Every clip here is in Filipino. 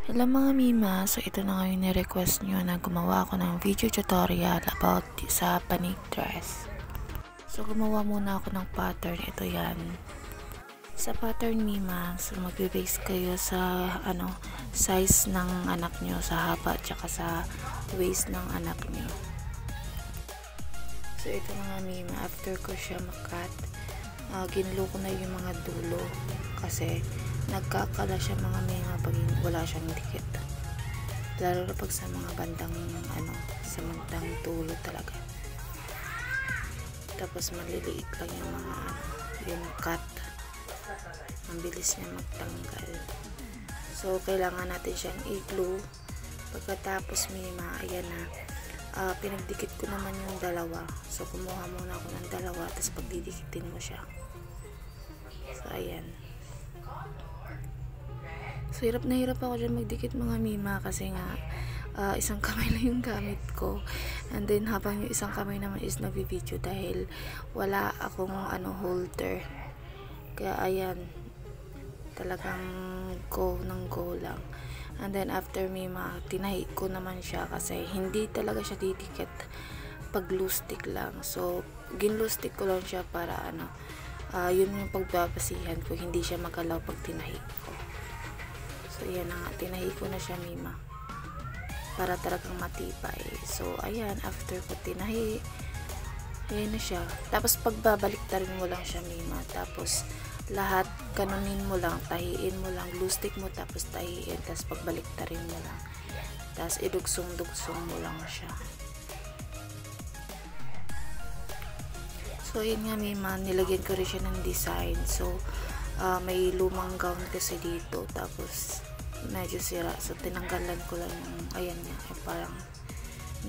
Hello mga Mima, so ito na ngayon ni-request nyo na gumawa ako ng video tutorial about sa panig dress. So gumawa muna ako ng pattern, ito yan. Sa pattern Mima, so magbe-base kayo sa size ng anak nyo, sa haba at saka sa waist ng anak nyo. So ito na nga Mima, after ko siya makat, ginlo ko na yung mga dulo kasi nagkakala siya mga Mima pag wala siyang dikit, lalo na pag sa mga bandang sa bandang dulo talaga. Tapos maliliit lang yung mga yung cut, ang bilis niya magtanggal. So kailangan natin siyang i-glue. Pagkatapos Mima, ayan na, pinagdikit ko naman yung dalawa. So kumuha muna ako ng dalawa, tapos pagdidikitin mo siya. So ayan. So hirap na hirap ako dyan magdikit mga Mima kasi nga isang kamay lang yung gamit ko, and then habang yung isang kamay naman is nagvi-video dahil wala akong holder, kaya ayan, talagang go lang. And then after Mima, tinahi ko naman siya kasi hindi talaga siya didikit pag glue stick lang. So ginglue stick ko lang siya para yun yung pagbabasihan ko, hindi siya magalaw pag tinahi ko. So ayan na nga, tinahi ko na siya Mima para talagang matibay. So ayan, after ko tinahi, ayan na siya. Tapos pagbabaliktarin mo lang siya Mima, tapos lahat kanunin mo lang, tahiin mo lang, glue stick mo, tapos tahiin, tapos pagbaliktarin mo lang, tapos idugsong-dugsong mo lang siya. So yun nga Mima, nilagyan ko rin siya ng design. So may lumang gown kasi dito, tapos medyo sira, so tinanggalan ko lang yung ayan niya, parang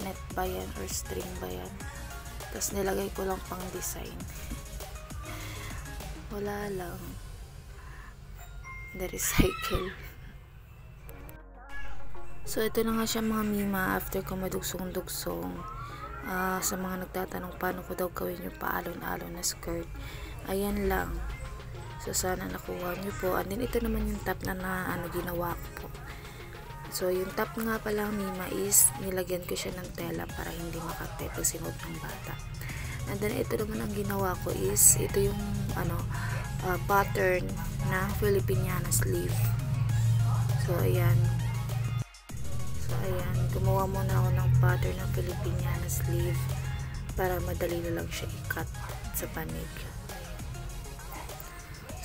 net ba yan or string ba yan, tapos nilagay ko lang pang design. Wala lang, the recycle. So ito na nga siya mga Mima, after ko madugsong-dugsong. Sa mga nagtatanong paano ko daw gawin yung paalon-alon na skirt, ayan lang. So sana nakuha nyo po. And then ito naman yung top na ginawa ko po. So yung top nga pala Mima is nilagyan ko siya ng tela para hindi makate pag sinuot ng bata. And then ito naman ang ginawa ko is ito yung pattern na Filipiniana sleeve. So ayan, gumawa muna ako ng pattern ng Filipiniana sleeve para madali na lang siya i-cut sa panig.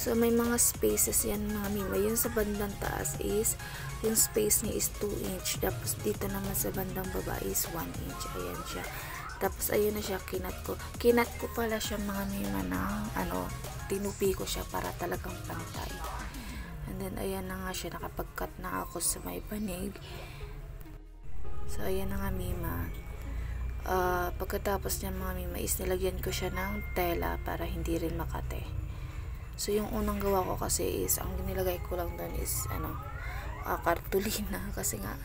So may mga spaces yan mga Mima. Yung sa bandang taas is yung space niya is 2 inch, tapos dito naman sa bandang baba is 1 inch. Ayan siya. Tapos ayun na siya, kinat ko pala siya mga Mima ng tinupi ko siya para talagang pantay. And then ayan na nga siya, nakapag-cut na ako sa may panig. So ayan na nga Mima. Pagkatapos niya mga Mima is nilagyan ko siya ng tela para hindi rin makate. So yung unang gawa ko kasi is ang nilagay ko lang doon is kartulina, kasi nga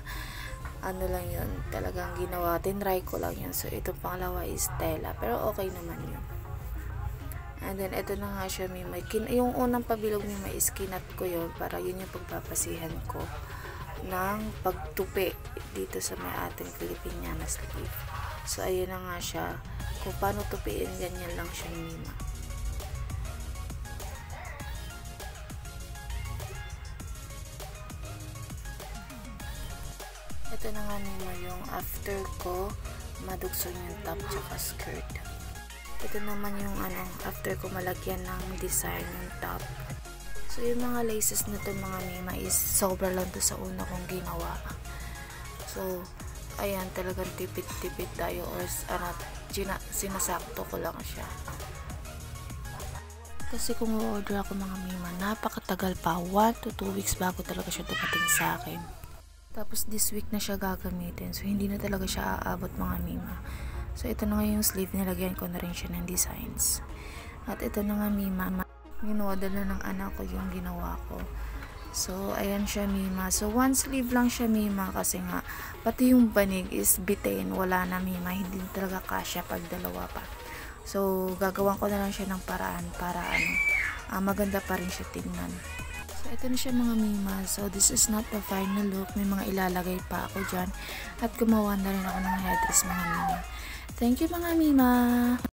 lang yun, talagang ginawa, tinry ko lang yun. So itong pangalawa is tela, pero okay naman yun. And then ito na nga siya Mima, yung unang pabilog Mima is kinat ko yun para yun yung pagpapasihan ko ng pagtupi dito sa may ating Filipiniana sleeve. So ayun na nga siya, kung paano tupiin, ganyan lang siya Mima. Ito na nga Mima yung after ko madugsong yung top tsaka skirt. Ito naman yung after ko malagyan ng design yung top. So yung mga laces na to mga Mima is sobra lang to sa una kong ginawa. So ayan, talagang tipid-tipid tayo, or sinasakto ko lang siya. Kasi kung order ako mga Mima, napakatagal pa, 1 to 2 weeks bago talaga siya dumating sa akin. Tapos this week na siya gagamitin, so hindi na talaga siya aabot mga Mima. So ito na nga yung sleeve, nilagyan ko na rin siya ng designs. At ito na nga Mima, minodel na ng anak ko yung ginawa ko. So ayan siya Mima. So one sleeve lang siya Mima kasi nga pati yung banig is bitin, wala na Mima, hindi talaga kasya pag dalawa pa. So gagawan ko na lang siya ng paraan para maganda pa rin siya tingnan. So Ito na siya mga mima. So, this is not the final look. May mga ilalagay pa ako dyan. At gumawa na rin ako ng headdress mga mima. Thank you mga mima!